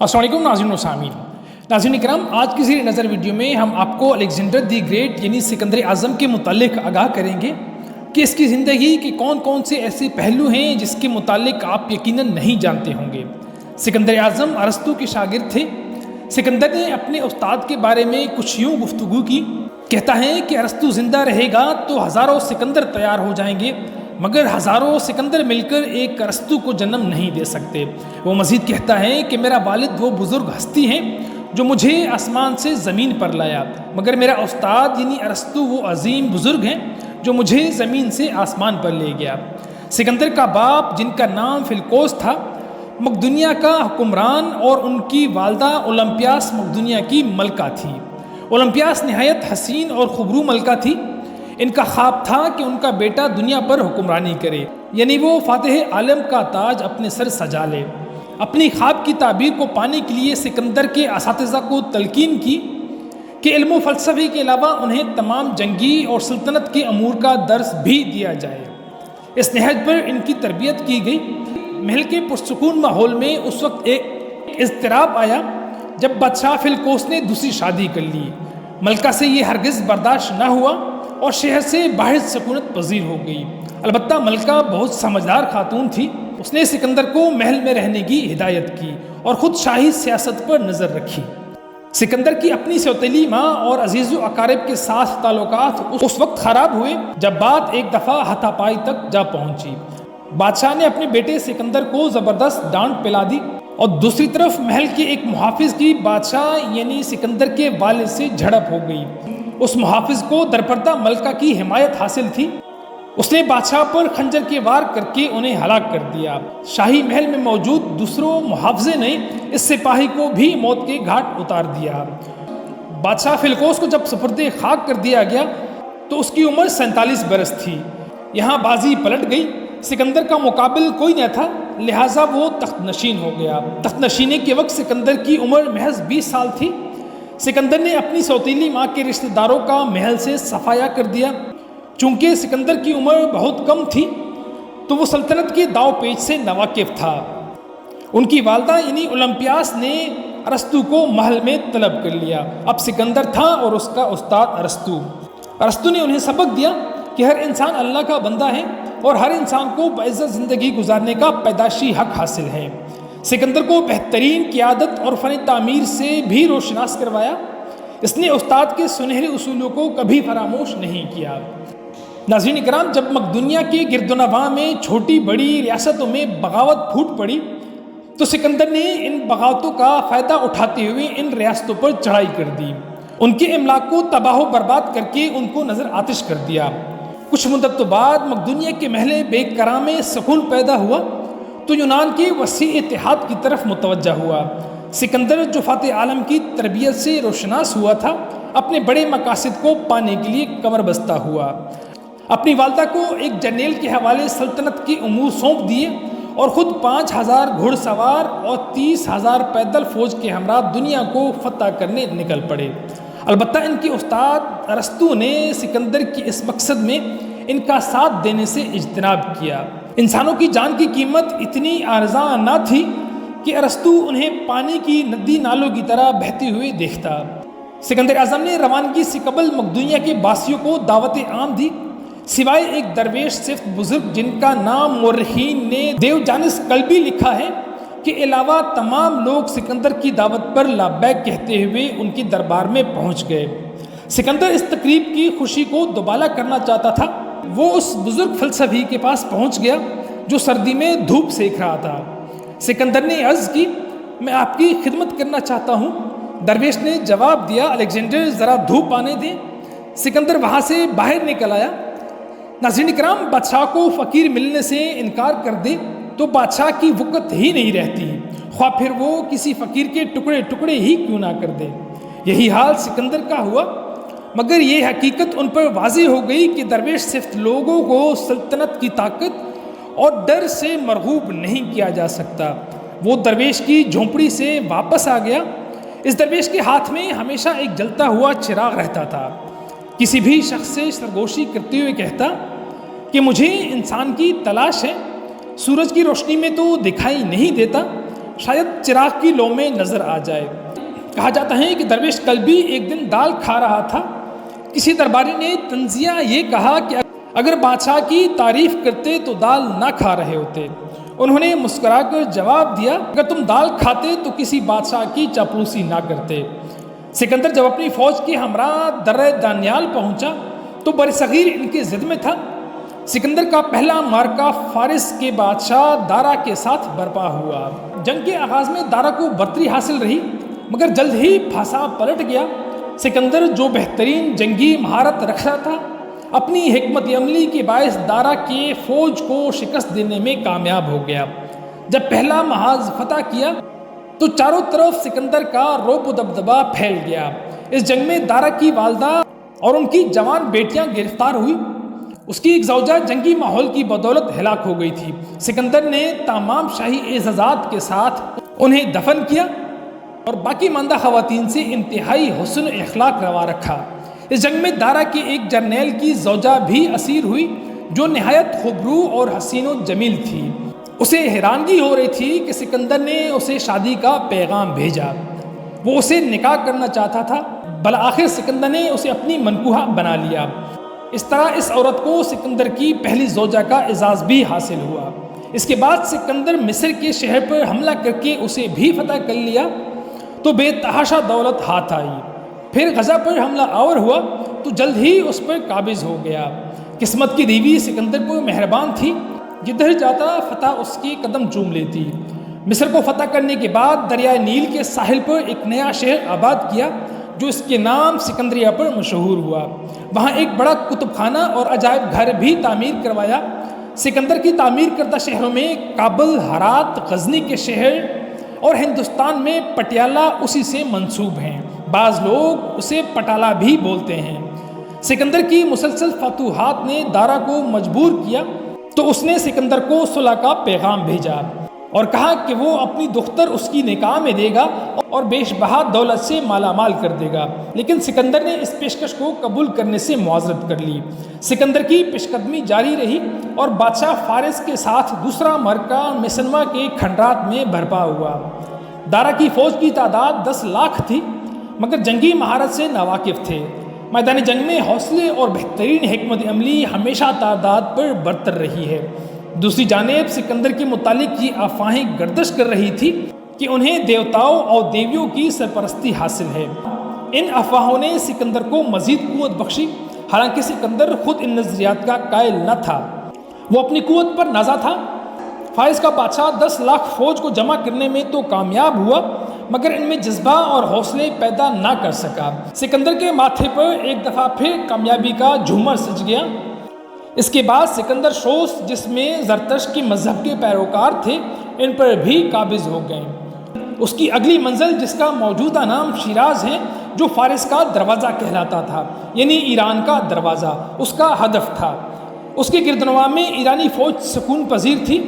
السلام علیکم ناظرین و سامعین۔ ناظرین اکرام، آج کی زیر نظر ویڈیو میں ہم آپ کو الیگزینڈر دی گریٹ یعنی سکندر اعظم کے متعلق آگاہ کریں گے کہ اس کی زندگی کے کون کون سے ایسے پہلو ہیں جس کے متعلق آپ یقیناً نہیں جانتے ہوں گے۔ سکندر اعظم ارسطو کے شاگرد تھے۔ سکندر نے اپنے استاد کے بارے میں کچھ یوں گفتگو کی، کہتا ہے کہ ارسطو زندہ رہے گا تو ہزاروں سکندر تیار ہو جائیں گے، مگر ہزاروں سکندر مل کر ایک ارسطو کو جنم نہیں دے سکتے۔ وہ مزید کہتا ہے کہ میرا والد وہ بزرگ ہستی ہیں جو مجھے آسمان سے زمین پر لایا، مگر میرا استاد یعنی ارسطو وہ عظیم بزرگ ہیں جو مجھے زمین سے آسمان پر لے گیا۔ سکندر کا باپ جن کا نام فلکوس تھا مقدونیہ کا حکمران، اور ان کی والدہ اولمپیاس مقدونیہ کی ملکہ تھی۔ اولمپیاس نہایت حسین اور خوبرو ملکہ تھی۔ ان کا خواب تھا کہ ان کا بیٹا دنیا پر حکمرانی کرے، یعنی وہ فاتح عالم کا تاج اپنے سر سجا لے۔ اپنی خواب کی تعبیر کو پانے کے لیے سکندر کے اساتذہ کو تلقین کی کہ علم و فلسفے کے علاوہ انہیں تمام جنگی اور سلطنت کے امور کا درس بھی دیا جائے۔ اس نہج پر ان کی تربیت کی گئی۔ محل کے پرسکون ماحول میں اس وقت ایک اضطراب آیا جب بادشاہ فلکوس نے دوسری شادی کر لی۔ ملکہ سے یہ ہرگز برداشت نہ ہوا اور شہر سے باہر سکونت پذیر ہو گئی۔ البتہ ملکہ بہت سمجھدار خاتون تھی۔ اس نے سکندر کو محل میں رہنے کی ہدایت کی اور خود شاہی سیاست پر نظر رکھی۔ سکندر کی اپنی سوتیلی ماں اور عزیز و اقارب کے ساتھ تعلقات اس وقت خراب ہوئے جب بات ایک دفعہ ہاتھا پائی تک جا پہنچی۔ بادشاہ نے اپنے بیٹے سکندر کو زبردست ڈانٹ پلا دی، اور دوسری طرف محل کے ایک محافظ کی بادشاہ یعنی سکندر کے والد سے جھڑپ ہو گئی۔ اس محافظ کو درپردہ ملکہ کی حمایت حاصل تھی۔ اس نے بادشاہ پر خنجر کے وار کر کے انہیں ہلاک کر دیا۔ شاہی محل میں موجود دوسروں محافظے نے اس سپاہی کو بھی موت کے گھاٹ اتار دیا۔ بادشاہ فلکوس کو جب سپرد خاک کر دیا گیا تو اس کی عمر 47 برس تھی۔ یہاں بازی پلٹ گئی۔ سکندر کا مقابل کوئی نہ تھا، لہٰذا وہ تخت نشین ہو گیا۔ تخت نشینے کے وقت سکندر کی عمر محض 20 سال تھی۔ سکندر نے اپنی سوتیلی ماں کے رشتہ داروں کا محل سے صفایا کر دیا۔ چونکہ سکندر کی عمر بہت کم تھی تو وہ سلطنت کے داؤ پیچ سے ناواقف تھا۔ ان کی والدہ یعنی اولمپیاس نے ارسطو کو محل میں طلب کر لیا۔ اب سکندر تھا اور اس کا استاد ارسطو۔ ارسطو نے انہیں سبق دیا کہ ہر انسان اللہ کا بندہ ہے اور ہر انسان کو باعزت زندگی گزارنے کا پیدائشی حق حاصل ہے۔ سکندر کو بہترین قیادت اور فن تعمیر سے بھی روشناس کروایا۔ اس نے استاد کے سنہرے اصولوں کو کبھی فراموش نہیں کیا۔ ناظرین اکرام، جب مقدونیہ کے گرد و نواح میں چھوٹی بڑی ریاستوں میں بغاوت پھوٹ پڑی تو سکندر نے ان بغاوتوں کا فائدہ اٹھاتے ہوئے ان ریاستوں پر چڑھائی کر دی۔ ان کے املاک کو تباہ و برباد کر کے ان کو نظر آتش کر دیا۔ کچھ مدت بعد مقدونیہ کے محل بیگ کراں میں سکون پیدا ہوا تو یونان کے وسیع اتحاد کی طرف متوجہ ہوا۔ سکندر جو فاتح عالم کی تربیت سے روشناس ہوا تھا، اپنے بڑے مقاصد کو پانے کے لیے کمر بستہ ہوا۔ اپنی والدہ کو ایک جرنیل کے حوالے سلطنت کے امور سونپ دیے اور خود 5000 گھڑ سوار اور 30,000 پیدل فوج کے ہمراہ دنیا کو فتح کرنے نکل پڑے۔ البتہ ان کے استاد ارسطو نے سکندر کی اس مقصد میں ان کا ساتھ دینے سے اجتناب کیا۔ انسانوں کی جان کی قیمت اتنی ارزاں نہ تھی کہ ارسطو انہیں پانی کی ندی نالوں کی طرح بہتے ہوئے دیکھتا۔ سکندر اعظم نے روانگی سے قبل مقدونیہ کے باسیوں کو دعوت عام دی، سوائے ایک درویش صفت بزرگ جن کا نام مورخین نے دیوجانس کلبی لکھا ہے کے علاوہ تمام لوگ سکندر کی دعوت پر لبیک کہتے ہوئے ان کے دربار میں پہنچ گئے۔ سکندر اس تقریب کی خوشی کو دوبالا کرنا چاہتا تھا۔ وہ اس بزرگ فلسفی کے پاس پہنچ گیا جو سردی میں دھوپ سیک رہا تھا۔ سکندر نے عرض کی، میں آپ کی خدمت کرنا چاہتا ہوں۔ درویش نے جواب دیا، الیگزینڈر ذرا دھوپ آنے دیں۔ سکندر وہاں سے باہر نکل آیا۔ ناظرین اکرام، بادشاہ کو فقیر ملنے سے انکار کر دے تو بادشاہ کی وقت ہی نہیں رہتی، خواہ پھر وہ کسی فقیر کے ٹکڑے ٹکڑے ہی کیوں نہ کر دے۔ یہی حال سکندر کا ہوا، مگر یہ حقیقت ان پر واضح ہو گئی کہ درویش صرف لوگوں کو سلطنت کی طاقت اور ڈر سے مرغوب نہیں کیا جا سکتا۔ وہ درویش کی جھونپڑی سے واپس آ گیا۔ اس درویش کے ہاتھ میں ہمیشہ ایک جلتا ہوا چراغ رہتا تھا۔ کسی بھی شخص سے سرگوشی کرتے ہوئے کہتا کہ مجھے انسان کی تلاش ہے، سورج کی روشنی میں تو دکھائی نہیں دیتا، شاید چراغ کی لو میں نظر آ جائے۔ کہا جاتا ہے کہ درویش کلبی ایک دن دال کھا رہا تھا، کسی درباری نے تنزیہ یہ کہا کہ اگر بادشاہ کی تعریف کرتے تو دال نہ کھا رہے ہوتے۔ انہوں نے مسکرا کر جواب دیا، اگر تم دال کھاتے تو کسی بادشاہ کی چاپلوسی نہ کرتے۔ سکندر جب اپنی فوج کے ہمراہ درہ دانیال پہنچا تو برصغیر ان کے ضد میں تھا۔ سکندر کا پہلا معرکہ فارس کے بادشاہ دارا کے ساتھ برپا ہوا۔ جنگ کے آغاز میں دارا کو برتری حاصل رہی، مگر جلد ہی پھانسا پلٹ گیا۔ سکندر جو بہترین جنگی مہارت رکھتا تھا، اپنی حکمت عملی کے باعث دارا کے فوج کو شکست دینے میں کامیاب ہو گیا۔ جب پہلا محاذ فتح کیا تو چاروں طرف سکندر کا رعب و دبدبا پھیل گیا۔ اس جنگ میں دارا کی والدہ اور ان کی جوان بیٹیاں گرفتار ہوئی۔ اس کی ایک زوجہ جنگی ماحول کی بدولت ہلاک ہو گئی تھی۔ سکندر نے تمام شاہی اعزازات کے ساتھ انہیں دفن کیا اور باقی ماندہ خواتین سے انتہائی حسن اخلاق روا رکھا۔ اس جنگ میں دارا کے ایک جرنیل کی زوجہ بھی اسیر ہوئی جو نہایت خوبرو اور حسین و جمیل تھی۔ اسے حیرانگی ہو رہی تھی کہ سکندر نے اسے شادی کا پیغام بھیجا۔ وہ اسے نکاح کرنا چاہتا تھا، بالآخر سکندر نے اسے اپنی منکوحہ بنا لیا۔ اس طرح اس عورت کو سکندر کی پہلی زوجہ کا اعزاز بھی حاصل ہوا۔ اس کے بعد سکندر مصر کے شہر پر حملہ کر کے اسے بھی فتح کر لیا تو بے تحاشا دولت ہاتھ آئی۔ پھر غزہ پر حملہ آور ہوا تو جلد ہی اس پر قابض ہو گیا۔ قسمت کی دیوی سکندر پر مہربان تھی، جدھر جاتا فتح اس کے قدم چوم لیتی۔ مصر کو فتح کرنے کے بعد دریائے نیل کے ساحل پر ایک نیا شہر آباد کیا جو اس کے نام سکندریہ پر مشہور ہوا۔ وہاں ایک بڑا کتب خانہ اور عجائب گھر بھی تعمیر کروایا۔ سکندر کی تعمیر کردہ شہروں میں کابل، ہرات، غزنی کے شہر اور ہندوستان میں پٹیالہ اسی سے منسوب ہیں۔ بعض لوگ اسے پٹالہ بھی بولتے ہیں۔ سکندر کی مسلسل فتوحات نے دارا کو مجبور کیا تو اس نے سکندر کو صلح کا پیغام بھیجا اور کہا کہ وہ اپنی دختر اس کی نکاح میں دے گا اور بیش بہا دولت سے مالا مال کر دے گا، لیکن سکندر نے اس پیشکش کو قبول کرنے سے معذرت کر لی۔ سکندر کی پیش قدمی جاری رہی اور بادشاہ فارس کے ساتھ دوسرا معرکہ مسنوا کے کھنڈرات میں برپا ہوا۔ دارا کی فوج کی تعداد 10 لاکھ تھی، مگر جنگی مہارت سے ناواقف تھے۔ میدان جنگ میں حوصلے اور بہترین حکمت عملی ہمیشہ تعداد پر برتر رہی ہے۔ دوسری جانب سکندر کے متعلق یہ افواہیں گردش کر رہی تھی کہ انہیں دیوتاؤں اور دیویوں کی سرپرستی حاصل ہے۔ ان افواہوں نے سکندر کو مزید قوت بخشی، حالانکہ سکندر خود ان نظریات کا قائل نہ تھا۔ وہ اپنی قوت پر نازا تھا۔ فارس کا بادشاہ 10 لاکھ فوج کو جمع کرنے میں تو کامیاب ہوا، مگر ان میں جذبہ اور حوصلے پیدا نہ کر سکا۔ سکندر کے ماتھے پر ایک دفعہ پھر کامیابی کا جھومر سج گیا۔ اس کے بعد سکندر شوس، جس میں زرتشت کے مذہب کے پیروکار تھے، ان پر بھی قابض ہو گئے۔ اس کی اگلی منزل، جس کا موجودہ نام شیراز ہے، جو فارس کا دروازہ کہلاتا تھا، یعنی ایران کا دروازہ، اس کا ہدف تھا۔ اس کے گردنواں میں ایرانی فوج سکون پذیر تھی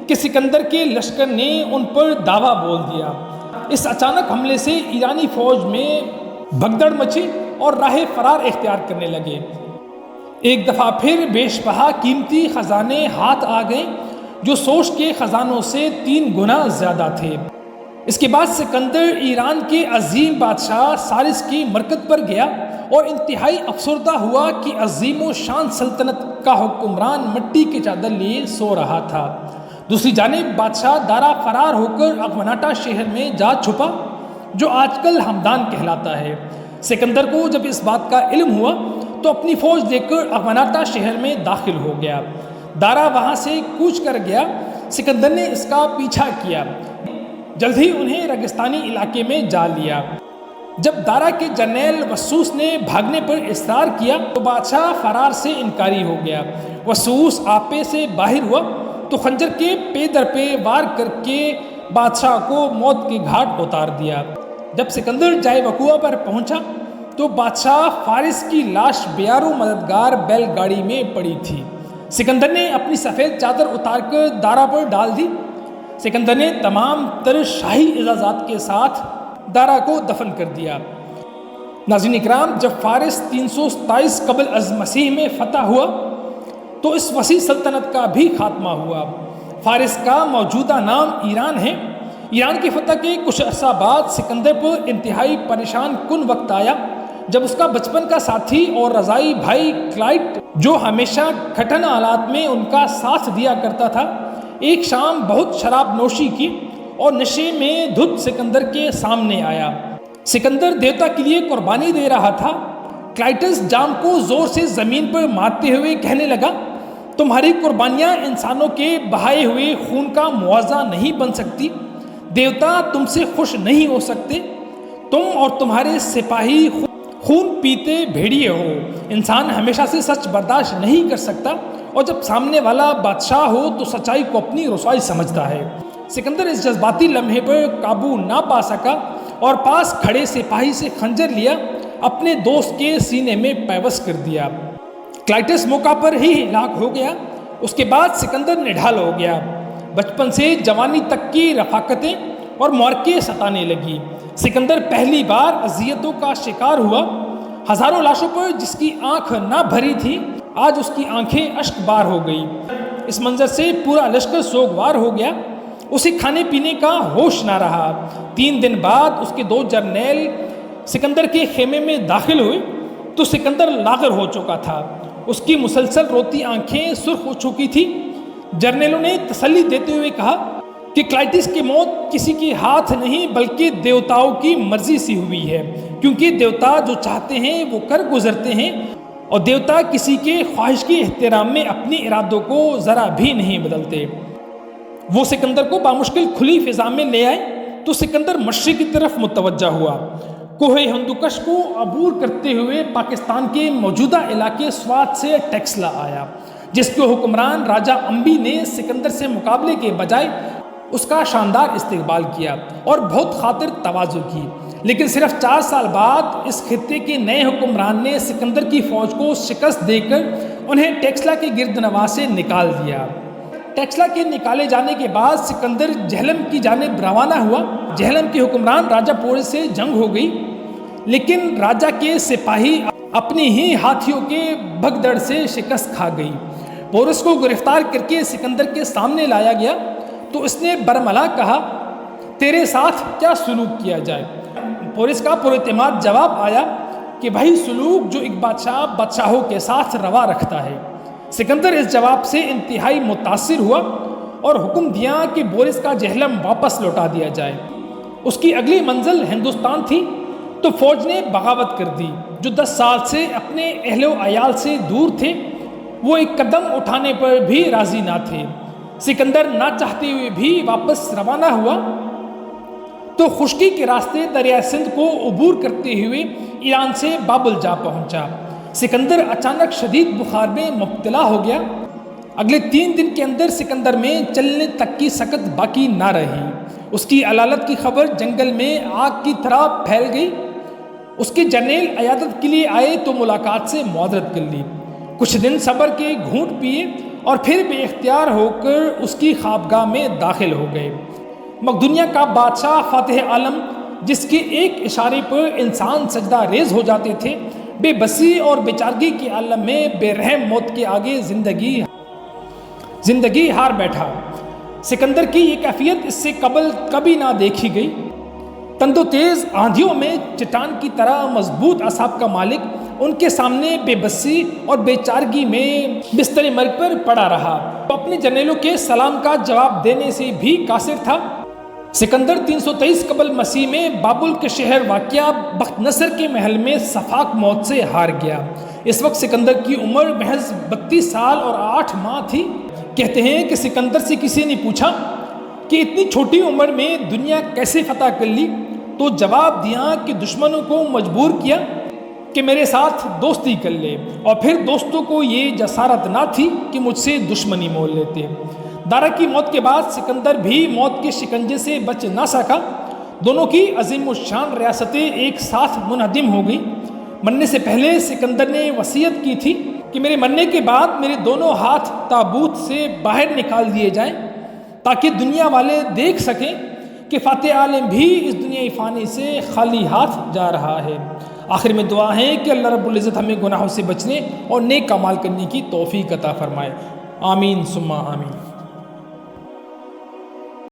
کہ سکندر کے لشکر نے ان پر دعویٰ بول دیا۔ اس اچانک حملے سے ایرانی فوج میں بھگدڑ مچی اور راہ فرار اختیار کرنے لگے۔ ایک دفعہ پھر بیش بہا قیمتی خزانے ہاتھ آ گئے جو سوش کے خزانوں سے 3 گنا زیادہ تھے۔ اس کے بعد سکندر ایران کے عظیم بادشاہ سارس کی مرکت پر گیا اور انتہائی افسردہ ہوا کہ عظیم و شان سلطنت کا حکمران مٹی کے چادر لیے سو رہا تھا۔ دوسری جانب بادشاہ دارا فرار ہو کر اغوناٹا شہر میں جا چھپا جو آج کل ہمدان کہلاتا ہے۔ سکندر کو جب اس بات کا علم ہوا تو اپنی فوج لے کر اغوناٹا شہر میں داخل ہو گیا۔ دارا وہاں سے کوچ کر گیا۔ سکندر نے اس کا پیچھا کیا، جلد ہی انہیں ریگستانی علاقے میں جا لیا۔ جب دارا کے جرنیل وسوس نے بھاگنے پر اصرار کیا تو بادشاہ فرار سے انکاری ہو گیا۔ وسوس آپے سے باہر ہوا تو خنجر کے پے در پے وار کر کے بادشاہ کو موت کے گھاٹ اتار دیا۔ جب سکندر جائے وقوع پر پہنچا تو بادشاہ فارس کی لاش بیارو مددگار بیل گاڑی میں پڑی تھی۔ سکندر نے اپنی سفید چادر اتار کر دارا پر ڈال دی۔ سکندر نے تمام تر شاہی اعزازات کے ساتھ دارا کو دفن کر دیا۔ ناظرین اکرام، جب فارس 327 قبل از مسیح میں فتح ہوا تو اس وسیع سلطنت کا بھی خاتمہ ہوا۔ فارس کا موجودہ نام ایران ہے۔ ایران کی فتح کے کچھ عرصہ بعد سکندر پر انتہائی پریشان کن وقت آیا جب اس کا بچپن کا ساتھی اور رضائی بھائی کلائٹ، جو ہمیشہ کٹھن حالات میں ان کا ساتھ دیا کرتا تھا، ایک شام بہت شراب نوشی کی اور نشے میں دھت سکندر کے سامنے آیا۔ سکندر دیوتا کے لیے قربانی دے رہا تھا۔ کلائٹس جام کو زور سے زمین پر مارتے ہوئے کہنے لگا، تمہاری قربانیاں انسانوں کے بہائے ہوئے خون کا موازنہ نہیں بن سکتی، دیوتا تم سے خوش نہیں ہو سکتے، تم اور تمہارے سپاہی خون پیتے بھیڑیے ہو، انسان ہمیشہ سے سچ برداشت نہیں کر سکتا، اور جب سامنے والا بادشاہ ہو تو سچائی کو اپنی رسوائی سمجھتا ہے۔ سکندر اس جذباتی لمحے پر قابو نہ پا سکا اور پاس کھڑے سپاہی سے خنجر لیا، اپنے دوست کے سینے میں پیوست کر دیا۔ کلائٹس موقع پر ہی ہلاک ہو گیا۔ اس کے بعد سکندر نڈھال ہو گیا۔ بچپن سے جوانی تک کی رفاقتیں اور معرکے ستانے لگی۔ سکندر پہلی بار اذیتوں کا شکار ہوا۔ ہزاروں لاشوں پر جس کی آنکھ نہ بھری تھی، آج اس کی آنکھیں اشک بار ہو گئی۔ اس منظر سے پورا لشکر سوگوار ہو گیا۔ اسے کھانے پینے کا ہوش نہ رہا۔ 3 دن بعد اس کے 2 جرنیل سکندر کے خیمے میں داخل ہوئے تو سکندر لاغر ہو چکا تھا۔ اس کی مسلسل روتی آنکھیں سرخ ہو چکی تھی۔ جرنیلوں نے تسلی دیتے ہوئے کہا کہ کلائٹس کی موت کسی کے ہاتھ نہیں بلکہ دیوتاؤں کی مرضی سے ہوئی ہے، کیونکہ دیوتا جو چاہتے ہیں وہ کر گزرتے ہیں، اور دیوتا کسی کے خواہش کے احترام میں اپنی ارادوں کو ذرا بھی نہیں بدلتے۔ وہ سکندر کو بامشکل کھلی فضا میں لے آئے تو سکندر مشرق کی طرف متوجہ ہوا۔ کوہ ہندوکش کو عبور کرتے ہوئے پاکستان کے موجودہ علاقے سوات سے ٹیکسلا آیا، جس کے حکمران راجہ امبی نے سکندر سے مقابلے کے بجائے اس کا شاندار استقبال کیا اور بہت خاطر تواضع کی۔ لیکن صرف 4 سال بعد اس خطے کے نئے حکمران نے سکندر کی فوج کو شکست دے کر انہیں ٹیکسلا کے گردنواں سے نکال دیا۔ ٹیکسلا کے نکالے جانے کے بعد سکندر جہلم کی جانب روانہ ہوا۔ جہلم کے حکمران راجہ پورس سے جنگ ہو گئی، لیکن راجہ کے سپاہی اپنی ہی ہاتھیوں کے بھگدڑ سے شکست کھا گئی۔ پورس کو گرفتار کر کے سکندر کے سامنے لایا گیا تو اس نے برملا کہا، تیرے ساتھ کیا سلوک کیا جائے؟ پورس کا پراعتماد جواب آیا کہ بھائی سلوک جو ایک بادشاہ بادشاہوں کے ساتھ روا رکھتا ہے۔ سکندر اس جواب سے انتہائی متاثر ہوا اور حکم دیا کہ بورس کا جہلم واپس لوٹا دیا جائے۔ اس کی اگلی منزل ہندوستان تھی تو فوج نے بغاوت کر دی۔ جو 10 سال سے اپنے اہل و عیال سے دور تھے، وہ ایک قدم اٹھانے پر بھی راضی نہ تھے۔ سکندر نہ چاہتے ہوئے بھی واپس روانہ ہوا تو خشکی کے راستے دریائے سندھ کو عبور کرتے ہوئے ایران سے بابل جا پہنچا۔ سکندر اچانک شدید بخار میں مبتلا ہو گیا۔ اگلے 3 دن کے اندر سکندر میں چلنے تک کی سکت باقی نہ رہی۔ اس کی علالت کی خبر جنگل میں آگ کی طرح پھیل گئی۔ اس کے جرنیل عیادت کے لیے آئے تو ملاقات سے معذرت کر لی۔ کچھ دن صبر کے گھونٹ پیے اور پھر بے اختیار ہو کر اس کی خوابگاہ میں داخل ہو گئے۔ مقدونیہ کا بادشاہ فاتح عالم، جس کے ایک اشارے پر انسان سجدہ ریز ہو جاتے تھے، بے بسی اور بیچارگی کے عالم میں بے رحم موت کے آگے زندگی ہار بیٹھا۔ سکندر کی یہ کیفیت اس سے قبل کبھی نہ دیکھی گئی۔ تند و تیز آندھیوں میں چٹان کی طرح مضبوط اعصاب کا مالک ان کے سامنے بے بسی اور بے چارگی میں بستر مرگ پر پڑا رہا۔ اپنے جرنیلوں کے سلام کا جواب دینے سے بھی قاصر تھا۔ سکندر 323 قبل مسیح میں بابل کے شہر واقعہ بخت نصر کے محل میں سفاک موت سے ہار گیا۔ اس وقت سکندر کی عمر محض 32 سال اور 8 ماہ تھی۔ کہتے ہیں کہ سکندر سے کسی نے پوچھا کہ اتنی چھوٹی عمر میں دنیا کیسے فتح کر لی، تو جواب دیا کہ دشمنوں کو مجبور کیا کہ میرے ساتھ دوستی کر لے، اور پھر دوستوں کو یہ جسارت نہ تھی کہ مجھ سے دشمنی مول لیتے۔ دارا کی موت کے بعد سکندر بھی موت کے شکنجے سے بچ نہ سکا۔ دونوں کی عظیم الشان ریاستیں ایک ساتھ منہدم ہو گئیں۔ مرنے سے پہلے سکندر نے وصیت کی تھی کہ میرے مرنے کے بعد میرے دونوں ہاتھ تابوت سے باہر نکال دیے جائیں تاکہ دنیا والے دیکھ سکیں کہ فاتح عالم بھی اس دنیا فانی سے خالی ہاتھ جا رہا ہے۔ آخر میں دعا ہے کہ اللہ رب العزت ہمیں گناہوں سے بچنے اور نیک اعمال کرنے کی توفیق عطا فرمائے۔ آمین ثم آمین۔